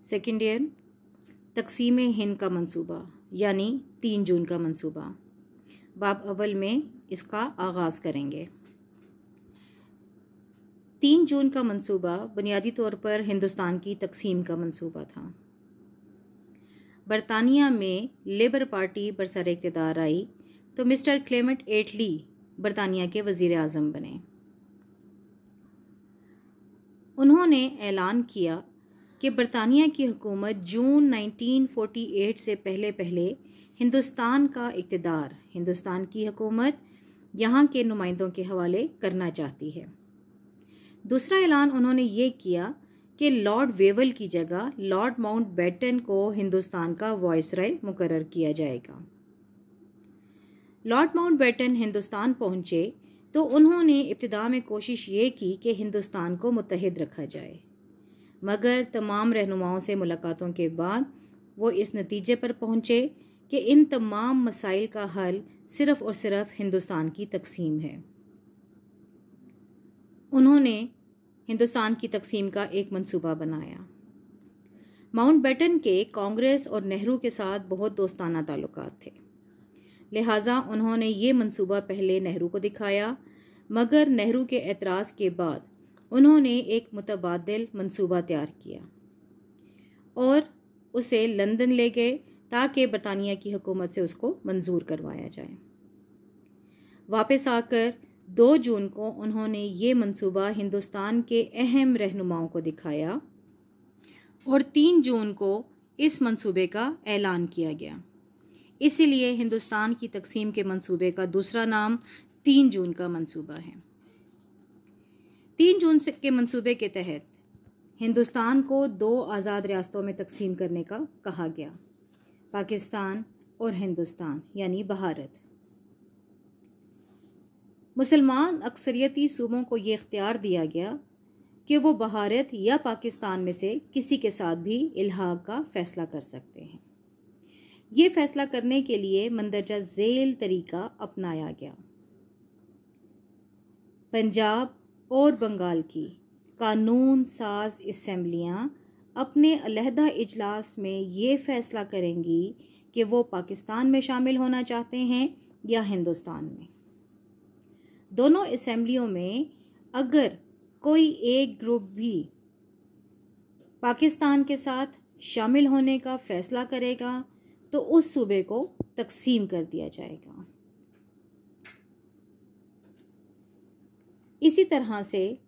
Second year, तकसीम हिंद का मंसूबा यानी 3 जून का मंसूबा। बाब अव्वल में इसका आगाज़ करेंगे। 3 जून का मंसूबा बुनियादी तौर पर हिंदुस्तान की तकसीम का मंसूबा था। बरतानिया में लेबर पार्टी बरसर इक़्तिदार आई तो मिस्टर क्लेमेंट एटली बरतानिया के वज़ीर आज़म बने। उन्होंने ऐलान किया कि बरतानिया की हुकूमत जून 1948 से पहले हिंदुस्तान का इक़्तिदार, हिंदुस्तान की हुकूमत यहाँ के नुमाइंदों के हवाले करना चाहती है। दूसरा ऐलान उन्होंने ये किया कि लॉर्ड वेवल की जगह लॉर्ड माउंटबेटन को हिंदुस्तान का वाइसराय मुकर्रर किया जाएगा। लॉर्ड माउंटबेटन हिंदुस्तान पहुँचे तो उन्होंने इब्तिदा में कोशिश ये की कि हिंदुस्तान को मुत्तहिद रखा जाए, मगर तमाम रहनुमाओं से मुलाकातों के बाद वो इस नतीजे पर पहुँचे कि इन तमाम मसाइल का हल सिर्फ़ और सिर्फ हिंदुस्तान की तकसीम है। उन्होंने हिंदुस्तान की तकसीम का एक मंसूबा बनाया। माउंटबेटन के कांग्रेस और नेहरू के साथ बहुत दोस्ताना ताल्लुकात थे, लिहाजा उन्होंने ये मंसूबा पहले नेहरू को दिखाया, मगर नेहरू के एतराज़ के बाद उन्होंने एक मुतबादिल मंसूबा तैयार किया और उसे लंदन ले गए ताकि बरतानिया की हुकूमत से उसको मंजूर करवाया जाए। वापस आकर 2 जून को उन्होंने ये मंसूबा हिंदुस्तान के अहम रहनुमाओं को दिखाया और 3 जून को इस मंसूबे का ऐलान किया गया। इसीलिए हिंदुस्तान की तकसीम के मंसूबे का दूसरा नाम 3 जून का मंसूबा है। 3 जून के मंसूबे के तहत हिंदुस्तान को 2 आज़ाद रियासतों में तकसीम करने का कहा गया, पाकिस्तान और हिंदुस्तान यानी भारत। मुसलमान अक्सरियती सूबों को ये इख्तियार दिया गया कि वो भारत या पाकिस्तान में से किसी के साथ भी इल्हाक का फ़ैसला कर सकते हैं। ये फ़ैसला करने के लिए मंदरजा झेल तरीका अपनाया गया। पंजाब और बंगाल की कानून साज असम्बलियाँ अपने अलहदा इजलास में ये फ़ैसला करेंगी कि वो पाकिस्तान में शामिल होना चाहते हैं या हिंदुस्तान में। दोनों असम्बलियों में अगर कोई एक ग्रुप भी पाकिस्तान के साथ शामिल होने का फ़ैसला करेगा तो उस सूबे को तकसीम कर दिया जाएगा। इसी तरह से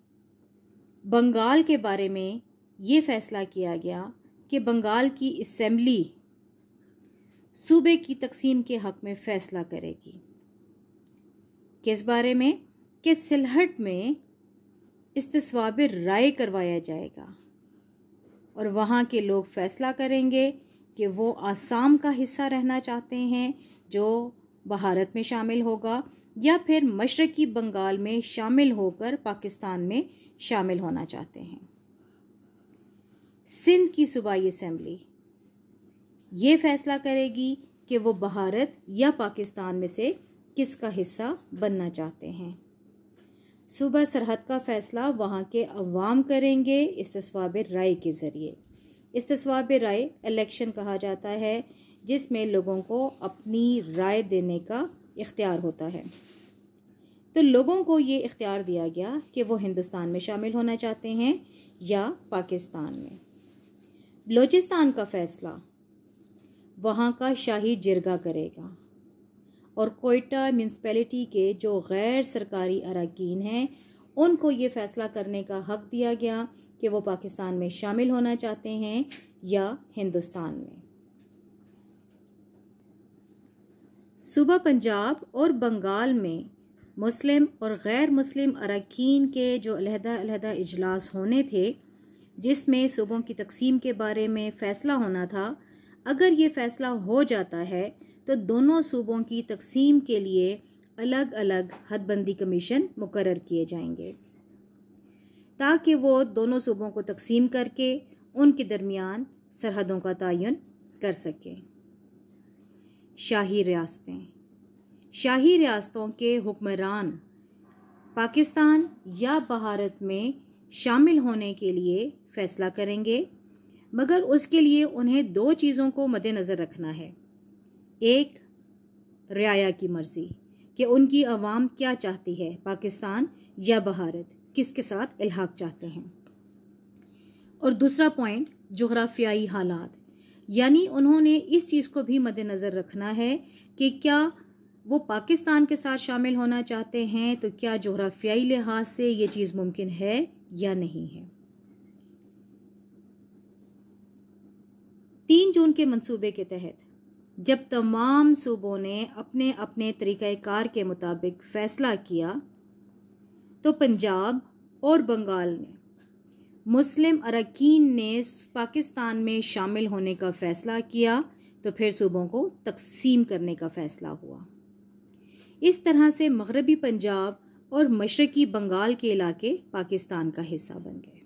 बंगाल के बारे में ये फ़ैसला किया गया कि बंगाल की असम्बली सूबे की तकसीम के हक़ में फ़ैसला करेगी। किस बारे में? कि सिलहट में इस्तिस्वाब राय करवाया जाएगा और वहाँ के लोग फ़ैसला करेंगे कि वो आसाम का हिस्सा रहना चाहते हैं जो भारत में शामिल होगा या फिर मशरक़ी बंगाल में शामिल होकर पाकिस्तान में शामिल होना चाहते हैं। सिंध की सूबाई असम्बली ये फ़ैसला करेगी कि वो भारत या पाकिस्तान में से किसका हिस्सा बनना चाहते हैं। सूबा सरहद का फ़ैसला वहाँ के अवाम करेंगे इस्तिस्वाब राय के ज़रिए। इस्तिस्वाब राय इलेक्शन कहा जाता है जिसमें लोगों को अपनी राय देने का इख्तियार होता है। तो लोगों को ये इख्तियार दिया गया कि वो हिंदुस्तान में शामिल होना चाहते हैं या पाकिस्तान में। बलोचिस्तान का फ़ैसला वहाँ का शाही जिरगा करेगा और कोयटा म्यूनसिपैलिटी के जो गैर सरकारी अरकान हैं उनको ये फ़ैसला करने का हक़ दिया गया कि वो पाकिस्तान में शामिल होना चाहते हैं या हिंदुस्तान में। सूबा पंजाब और बंगाल में मुस्लिम और गैर मुस्लिम अरकान के जो अलहदा इजलास होने थे जिसमें सूबों की तकसीम के बारे में फ़ैसला होना था, अगर ये फ़ैसला हो जाता है तो दोनों सूबों की तकसीम के लिए अलग अलग हदबंदी कमीशन मुकर्रर किए जाएंगे ताकि वो दोनों सूबों को तकसीम करके उनके दरमियान सरहदों का तयन कर सकें। शाही रियासतों के हुक्मरान पाकिस्तान या भारत में शामिल होने के लिए फ़ैसला करेंगे, मगर उसके लिए उन्हें दो चीज़ों को मद्देनज़र रखना है। एक, रियाया की मर्ज़ी कि उनकी अवाम क्या चाहती है, पाकिस्तान या भारत, किसके साथ इल्हाक चाहते हैं। और दूसरा पॉइंट, जोग्राफियाई हालात, यानी उन्होंने इस चीज़ को भी मद्देनज़र रखना है कि क्या वो पाकिस्तान के साथ शामिल होना चाहते हैं तो क्या जोग्राफियाई लिहाज से ये चीज़ मुमकिन है या नहीं है। 3 जून के मंसूबे के तहत जब तमाम सूबों ने अपने अपने तरीक़ाकार के मुताबिक फ़ैसला किया तो पंजाब और बंगाल ने मुस्लिम अरकान ने पाकिस्तान में शामिल होने का फ़ैसला किया तो फिर सूबों को तकसीम करने का फ़ैसला हुआ। इस तरह से मगरबी पंजाब और मशरकी बंगाल के इलाके पाकिस्तान का हिस्सा बन गए।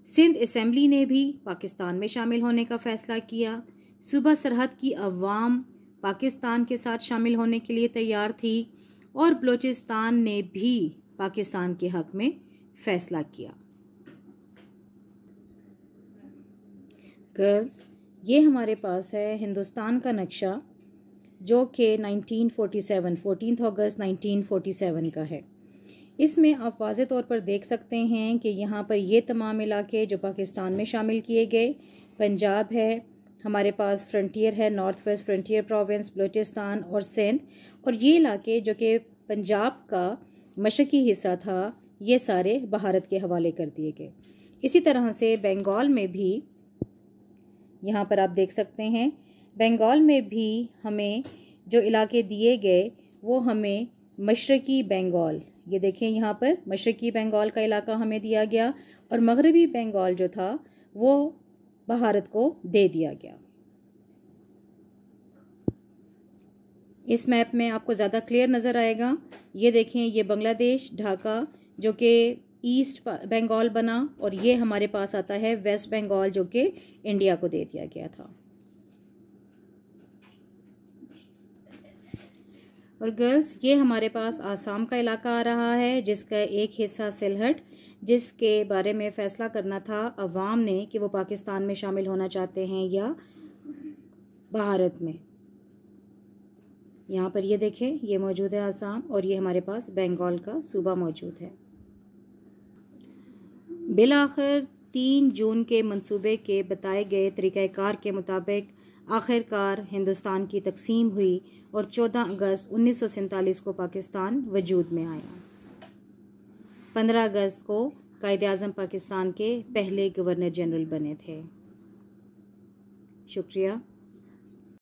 सिंध असेंबली ने भी पाकिस्तान में शामिल होने का फ़ैसला किया। सूबा सरहद की अवाम पाकिस्तान के साथ शामिल होने के लिए तैयार थी और बलूचिस्तान ने भी पाकिस्तान के हक में फ़ैसला किया। गर्ल्स, ये हमारे पास है हिंदुस्तान का नक्शा जो कि 14 अगस्त 1947 का है। इसमें आप वाज़े तौर पर देख सकते हैं कि यहाँ पर ये तमाम इलाके जो पाकिस्तान में शामिल किए गए, पंजाब है, हमारे पास फ्रंटियर है, north west frontier province, Balochistan और सिंध, और ये इलाके जो कि पंजाब का मशरकी हिस्सा था ये सारे भारत के हवाले कर दिए गए। इसी तरह से बंगाल में भी यहाँ पर आप देख सकते हैं, बंगाल में भी हमें जो इलाके दिए गए वो हमें मशरकी बंगाल, ये देखें यहाँ पर मशरकी बंगाल का इलाका हमें दिया गया और मगरबी बंगाल जो था वो भारत को दे दिया गया। इस मैप में आपको ज़्यादा क्लियर नज़र आएगा। ये देखें, ये बांग्लादेश ढाका जो कि ईस्ट बंगाल बना और ये हमारे पास आता है वेस्ट बंगाल जो कि इंडिया को दे दिया गया था। और गर्ल्स, ये हमारे पास आसाम का इलाका आ रहा है जिसका एक हिस्सा सिलहट, जिसके बारे में फ़ैसला करना था अवाम ने कि वो पाकिस्तान में शामिल होना चाहते हैं या भारत में। यहाँ पर ये देखें, ये मौजूद है आसाम और ये हमारे पास बंगाल का सूबा मौजूद है। बिलाखिर 3 जून के मंसूबे के बताए गए तरीक़ाकार के मुताबिक आखिरकार हिंदुस्तान की तकसीम हुई और 14 अगस्त 1947 को पाकिस्तान वजूद में आया। 15 अगस्त को कायद-ए-आज़म पाकिस्तान के पहले गवर्नर जनरल बने थे। शुक्रिया।